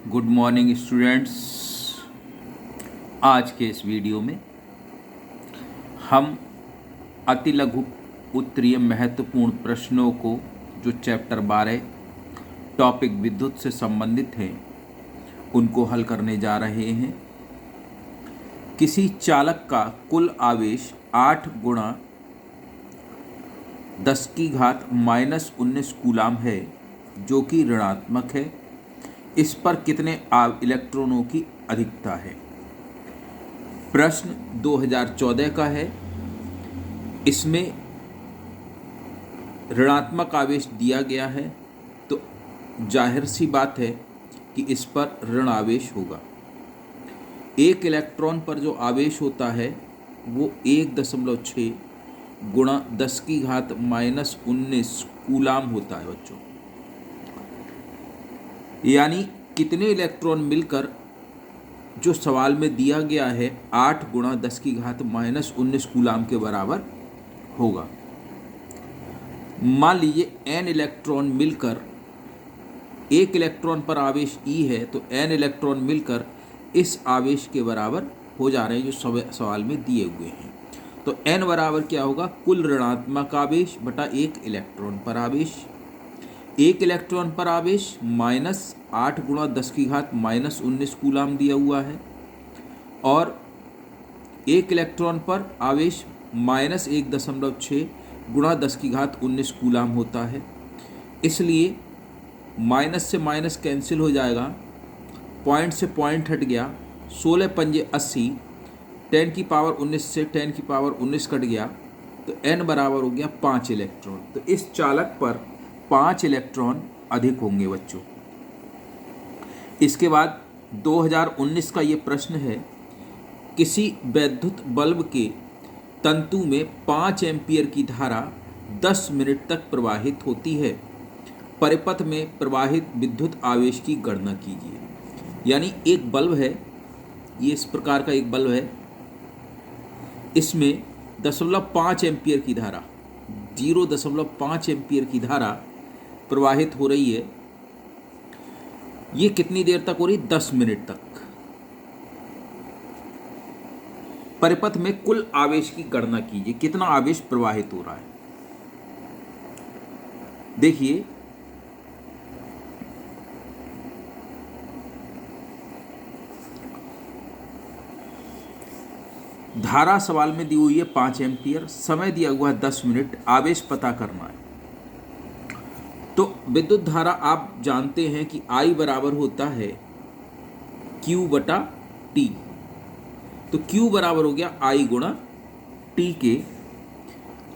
Good morning students. आज के इस वीडियो में हम अति लघु उत्तरीय महत्वपूर्ण प्रश्नों को जो चैप्टर 12 टॉपिक विद्युत से संबंधित हैं उनको हल करने जा रहे हैं। किसी चालक का कुल आवेश 8 गुणा 10 की घात -19 कूलाम है जो कि ऋणात्मक है। इस पर कितने इलेक्ट्रॉनों की अधिकता है। प्रश्न 2014 का है। इसमें ऋणात्मक आवेश दिया गया है तो जाहिर सी बात है कि इस पर ऋण आवेश होगा। एक इलेक्ट्रॉन पर जो आवेश होता है वो 1.6 गुणा 10 की घात -19 कूलाम होता है बच्चों। यानी कितने इलेक्ट्रॉन मिलकर जो सवाल में दिया गया है 8 गुणा 10 की घात -19 कूलाम के बराबर होगा। मान लीजिए n इलेक्ट्रॉन मिलकर, एक इलेक्ट्रॉन पर आवेश E है तो n इलेक्ट्रॉन मिलकर इस आवेश के बराबर हो जा रहे हैं जो सवाल में दिए हुए हैं। तो n बराबर क्या होगा, कुल ऋणात्मक आवेश बटा एक इलेक्ट्रॉन पर आवेश। एक इलेक्ट्रॉन पर आवेश -8 गुणा 10 की घात -19 कूलाम दिया हुआ है और एक इलेक्ट्रॉन पर आवेश -1.6 गुणा 10 की घात 19 कूलाम होता है। इसलिए माइनस से माइनस कैंसिल हो जाएगा, पॉइंट से पॉइंट हट गया, 16 पंजे 80, 10 की पावर 19 से 10 की पावर 19 कट गया तो n बराबर हो गया 5 इलेक्ट्रॉन। तो इस चालक पर 5 इलेक्ट्रॉन अधिक होंगे बच्चों। इसके बाद 2019 का ये प्रश्न है। किसी वैद्युत बल्ब के तंतु में 5 एम्पीयर की धारा 10 मिनट तक प्रवाहित होती है। परिपथ में प्रवाहित विद्युत आवेश की गणना कीजिए। यानी एक बल्ब है, ये इस प्रकार का एक बल्ब है, इसमें 0.5 एम्पीयर की धारा 0.5 एम्पीयर की धारा प्रवाहित हो रही है। ये कितनी देर तक हो रही, 10 मिनट तक। परिपथ में कुल आवेश की गणना कीजिए, कितना आवेश प्रवाहित हो रहा है। देखिए धारा सवाल में दी हुई है 5 एम्पीयर, समय दिया हुआ है 10 मिनट, आवेश पता करना है। तो विद्युत धारा आप जानते हैं कि I बराबर होता है Q बटा T। तो Q बराबर हो गया I गुणा T के।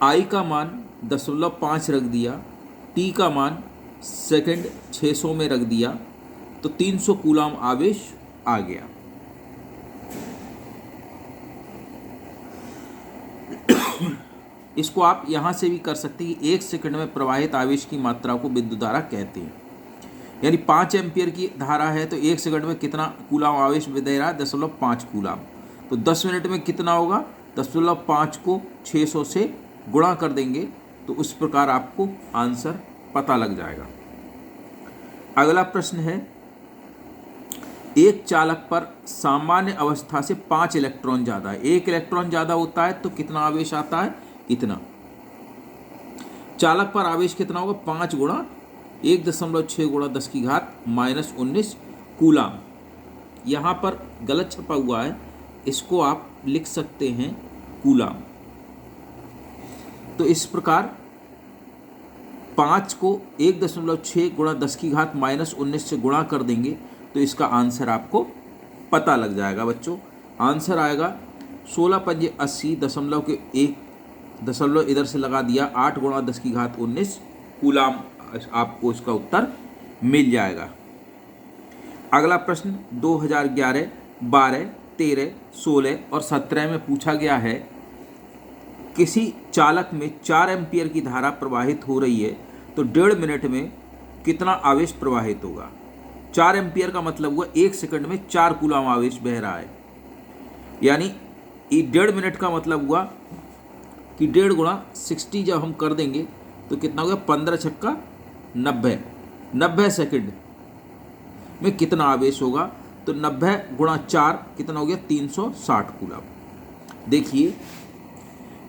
I का मान 0.5 रख दिया, T का मान सेकंड 600 में रख दिया तो 300 कूलाम आवेश आ गया। इसको आप यहाँ से भी कर सकते हैं कि 1 सेकंड में प्रवाहित आवेश की मात्रा को विद्युत धारा कहते हैं। यानी 5 एम्पीयर की धारा है तो 1 सेकंड में कितना कूलाम आवेश दे रहा है, 0.5 कूलाम। तो 10 मिनट में कितना होगा, 10.5 को 600 से गुणा कर देंगे तो उस प्रकार आपको आंसर पता लग जाएगा। अगला प्रश्न है। एक चालक पर सामान्य अवस्था से 5 इलेक्ट्रॉन ज़्यादा है। एक इलेक्ट्रॉन ज़्यादा होता है तो कितना आवेश आता है, इतना। चालक पर आवेश कितना होगा, 5 गुणा 1.6 गुणा 10 की घात -19 कूलाम। यहाँ पर गलत छपा हुआ है, इसको आप लिख सकते हैं कूलाम। तो इस प्रकार 5 को 1.6 गुणा 10 की घात -19 से गुणा कर देंगे तो इसका आंसर आपको पता लग जाएगा बच्चों। आंसर आएगा 16 पंजे 80, दशमलव के 1 दशमलव इधर से लगा दिया, 8 गुणा 10 की घात 19 कूलाम आपको इसका उत्तर मिल जाएगा। अगला प्रश्न 2011, 12, 13, 16 और 17 में पूछा गया है। किसी चालक में 4 एम्पीयर की धारा प्रवाहित हो रही है तो 1.5 मिनट में कितना आवेश प्रवाहित होगा। 4 एम्पीयर का मतलब हुआ 1 सेकंड में 4 कूलाम आवेश बह रहा है। यानी 1.5 मिनट का मतलब हुआ कि 1.5 गुणा 60 जब हम कर देंगे तो कितना हो गया, 15 छक्का 90 सेकंड। में कितना आवेश होगा, तो 90 गुणा 4 कितना हो गया 360 कूलम। देखिए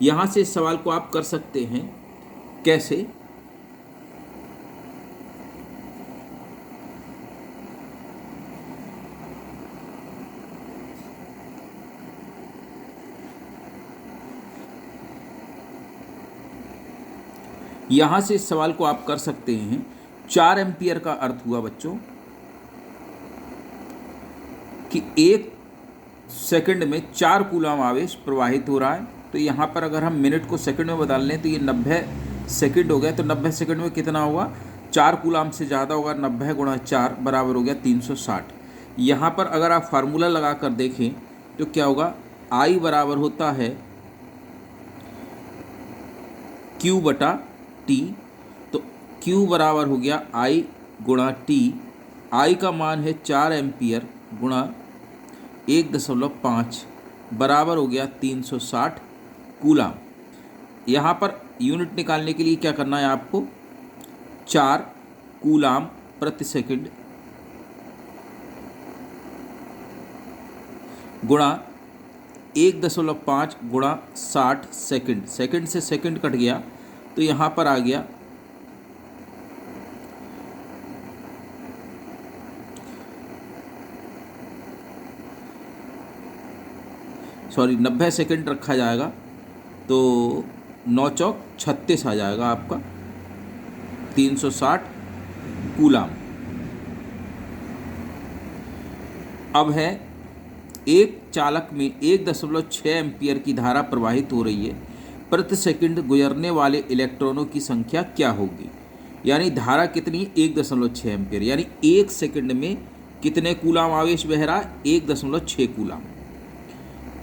यहाँ से इस सवाल को आप कर सकते हैं कैसे, यहाँ से इस सवाल को आप कर सकते हैं 4 एम्पियर का अर्थ हुआ बच्चों कि 1 सेकंड में 4 कूलम आवेश प्रवाहित हो रहा है। तो यहाँ पर अगर हम मिनट को सेकंड में बदल लें तो ये 90 सेकंड हो गया। तो 90 सेकंड में कितना हुआ, 4 कूलम से ज़्यादा होगा, 90 गुणा 4 बराबर हो गया 360। यहाँ पर अगर आप फार्मूला लगा कर देखें तो क्या होगा, I बराबर होता है Q बटा T। तो Q बराबर हो गया I गुणा T। I का मान है 4 एम्पियर गुणा 1.5 बराबर हो गया 360 कूलम। यहाँ पर यूनिट निकालने के लिए क्या करना है आपको, 4 कूलम प्रति सेकंड गुणा 1.5 गुणा 60 सेकंड, सेकंड से सेकंड कट गया तो यहाँ पर आ गया सॉरी 90 सेकंड रखा जाएगा तो 9 चौक 36 आ जाएगा आपका 360 कूलम। अब है एक चालक में 1.6 एम्पियर की धारा प्रवाहित हो रही है, प्रति सेकंड गुजरने वाले इलेक्ट्रॉनों की संख्या क्या होगी। यानी धारा कितनी, 1.6 एम्पियर, यानी 1 सेकंड में कितने कूलम आवेश बह रहा है, 1.6 कूलम।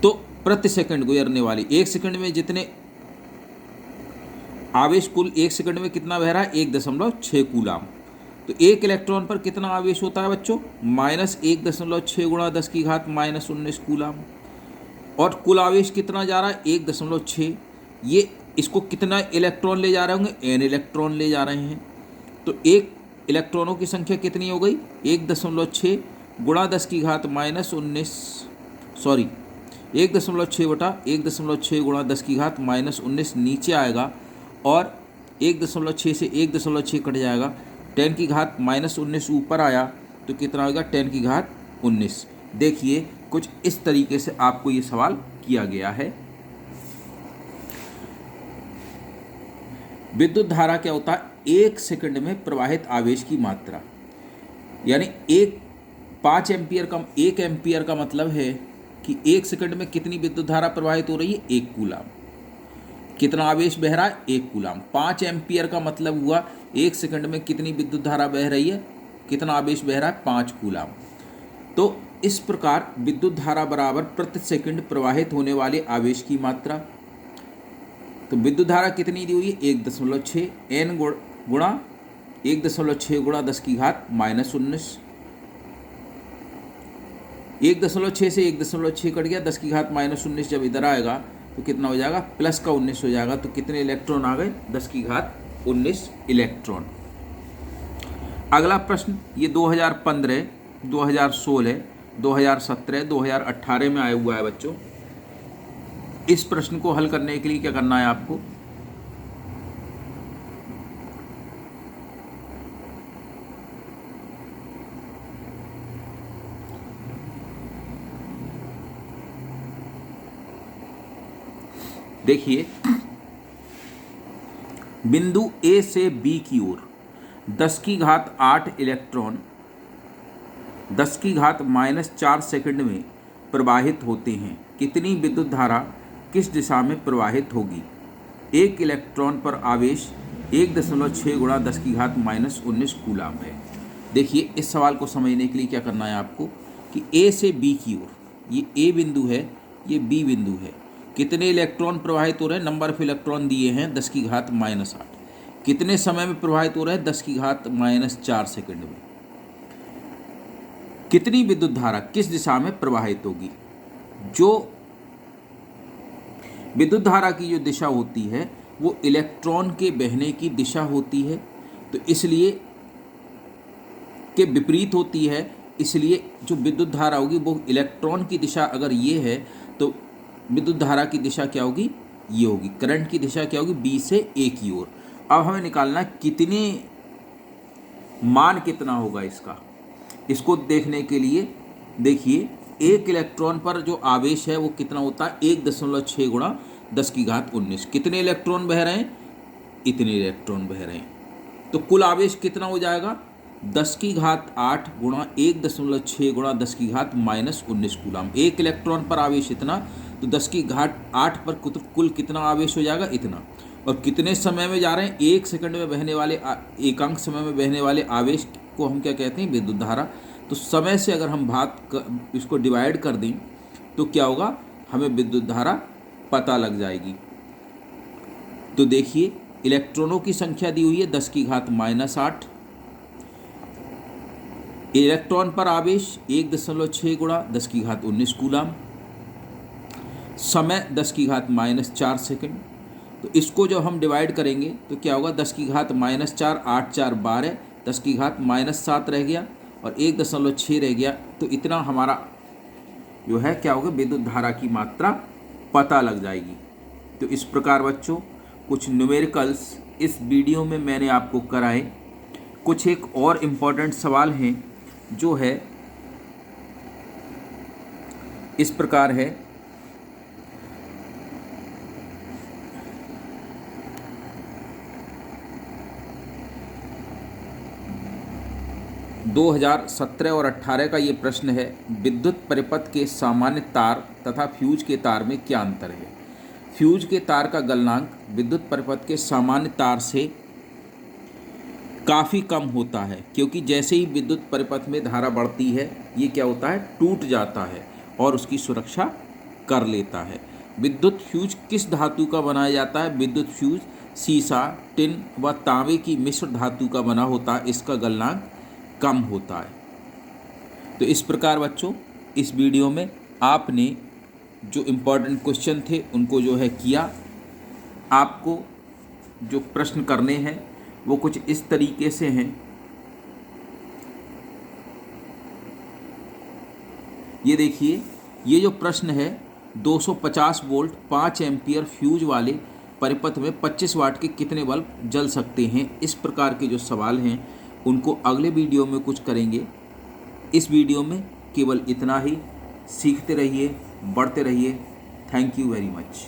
तो प्रति सेकंड गुजरने वाली, 1 सेकंड में जितने आवेश कुल 1 सेकंड में कितना बह रहा है, 1.6 कूलम। तो एक इलेक्ट्रॉन पर कितना आवेश होता है बच्चों, -1.6 गुणा 10 की घात -19 कूलम। और कुल आवेश कितना जा रहा है, 1.6। ये इसको कितना इलेक्ट्रॉन ले जा रहे होंगे, n इलेक्ट्रॉन ले जा रहे हैं। तो एक इलेक्ट्रॉनों की संख्या कितनी हो गई, 1.6 गुणा 10 की घात -19 सॉरी 1.6 बटा 1.6 गुणा 10 की घात -19 नीचे आएगा और 1.6 से 1.6 कट जाएगा, 10 की घात -19 ऊपर आया तो कितना होगा, 10 की घात 19। देखिए कुछ इस तरीके से आपको ये सवाल किया गया है। विद्युत धारा क्या होता है, 1 सेकंड में प्रवाहित आवेश की मात्रा। यानी 5 एम्पियर का 1 एम्पियर का मतलब है कि 1 सेकंड में कितनी विद्युत धारा प्रवाहित हो रही है, 1 कूलम। कितना आवेश बह रहा है, 1 कूलम। 5 एम्पियर का मतलब हुआ 1 सेकंड में कितनी विद्युत धारा बह रही है, कितना आवेश बह रहा है, 5 कूलम। तो इस प्रकार विद्युत धारा बराबर प्रति सेकंड प्रवाहित होने वाले आवेश की मात्रा। तो विद्युत धारा कितनी दी हुई है, 1.6 n गुणा 1.6 गुणा 10 की घात -19। 1.6 से 1.6 कट गया, 10 की घात -19 जब इधर आएगा तो कितना हो जाएगा, प्लस का 19 हो जाएगा। तो कितने इलेक्ट्रॉन आ गए, 10 की घात 19 इलेक्ट्रॉन। अगला प्रश्न ये 2015, 2016, 2017, 2018 में आया हुआ है बच्चों। इस प्रश्न को हल करने के लिए क्या करना है आपको, देखिए बिंदु A से B की ओर 10 की घात 8 इलेक्ट्रॉन 10 की घात -4 सेकंड में प्रवाहित होते हैं। कितनी विद्युत धारा किस दिशा में प्रवाहित होगी। एक इलेक्ट्रॉन पर आवेश 1.6 गुणा 10 की घात -19 कूलम है। देखिए इस सवाल को समझने के लिए क्या करना है आपको कि A से B की ओर, ये A बिंदु है, ये B बिंदु है। कितने इलेक्ट्रॉन प्रवाहित हो रहे हैं, नंबर ऑफ इलेक्ट्रॉन दिए हैं 10 की घात -8। कितने समय में प्रवाहित हो रहे हैं, 10 की घात -4 सेकंड में। कितनी विद्युत धारा किस दिशा में प्रवाहित होगी। जो विद्युत धारा की जो दिशा होती है वो इलेक्ट्रॉन के बहने की दिशा होती है, तो इसलिए के विपरीत होती है। इसलिए जो विद्युत धारा होगी वो इलेक्ट्रॉन की दिशा अगर ये है तो विद्युत धारा की दिशा क्या होगी, ये होगी। करंट की दिशा क्या होगी, बी से ए की ओर। अब हमें निकालना कितने मान कितना होगा इसका। इसको देखने के लिए देखिए, एक इलेक्ट्रॉन पर जो आवेश है वो कितना होता है, 1.6 गुणा 10⁻19। कितने इलेक्ट्रॉन बह रहे हैं, इतने इलेक्ट्रॉन बह रहे हैं। तो कुल आवेश कितना हो जाएगा, 10⁸ गुणा 1.6 गुणा 10⁻−19 कूलम। एक इलेक्ट्रॉन पर आवेश इतना, तो 10⁸ पर कुल कितना आवेश हो जाएगा, इतना। और कितने समय में जा रहे हैं, 1 सेकंड में बहने वाले एकांक समय में बहने वाले आवेश को हम क्या कहते हैं, विद्युत धारा। तो समय से अगर हम इसको डिवाइड कर दें तो क्या होगा, हमें विद्युत धारा पता लग जाएगी। तो देखिए, इलेक्ट्रॉनों की संख्या दी हुई है 10⁻−8। इलेक्ट्रॉन पर आवेश 1.6 गुणा 10⁻19 कूलम। समय 10⁻−4 सेकंड। तो इसको जो हम डिवाइड करेंगे तो क्या होगा, 10⁻−4, 8 4 12, 10⁻−7 रह गया और 1.6 रह गया। तो इतना हमारा जो है क्या होगा, विद्युत धारा की मात्रा पता लग जाएगी। तो इस प्रकार बच्चों कुछ न्यूमेरिकल्स इस वीडियो में मैंने आपको कराए। कुछ एक और इम्पॉर्टेंट सवाल हैं जो है इस प्रकार है। दो 2017 और 18 का ये प्रश्न है, विद्युत परिपथ के सामान्य तार तथा फ्यूज के तार में क्या अंतर है। फ्यूज के तार का गलनांक विद्युत परिपथ के सामान्य तार से काफ़ी कम होता है, क्योंकि जैसे ही विद्युत परिपथ में धारा बढ़ती है ये क्या होता है, टूट जाता है और उसकी सुरक्षा कर लेता है। विद्युत फ्यूज किस धातु का बनाया जाता है, विद्युत फ्यूज सीसा, टिन व तांबे की मिश्र धातु का बना होता है। इसका गलनांक कम होता है। तो इस प्रकार बच्चों इस वीडियो में आपने जो इम्पोर्टेंट क्वेश्चन थे उनको जो है किया। आपको जो प्रश्न करने हैं वो कुछ इस तरीके से हैं। ये देखिए, ये जो प्रश्न है 250 वोल्ट 5 एम्पियर फ्यूज वाले परिपथ में 25 वाट के कितने बल्ब जल सकते हैं। इस प्रकार के जो सवाल हैं उनको अगले वीडियो में कुछ करेंगे। इस वीडियो में केवल इतना ही। सीखते रहिए, बढ़ते रहिए। Thank you very much.